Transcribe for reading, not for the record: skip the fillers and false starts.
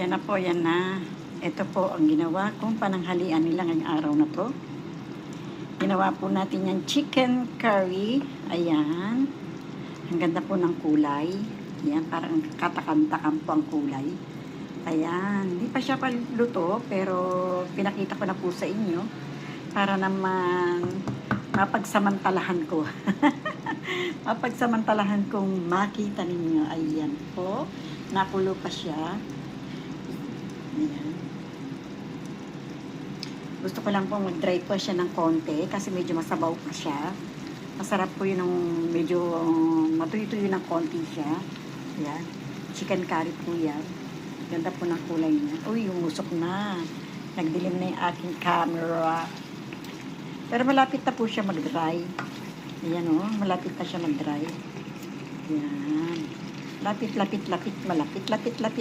Ayan na po, yan na. Ito po ang ginawa kong pananghalian nila ngayong araw na to. Ginawa po natin yung chicken curry. Ayan. Ang ganda po ng kulay. Ayan, parang katakam-takam po ang kulay. Ayan. Hindi pa siya paluto, pero pinakita ko na po sa inyo para naman mapagsamantalahan ko. Mapagsamantalahan kong makita ninyo. Ayan po. Nakulo pa siya. Ayan. Gusto ko lang pong mag-dry po siya ng konti kasi medyo masabaw pa siya. Masarap po yun ng medyo matuyo-tuyo ng konti siya. Ayan. Chicken curry po yan. Ganda po ng kulay niya. Uy, umusok na. Nagdilim na yung aking camera. Pero malapit na po siya mag-dry. Ayan o, malapit na siya mag-dry. Ayan. Lapit, lapit, lapit, malapit, lapit, lapit.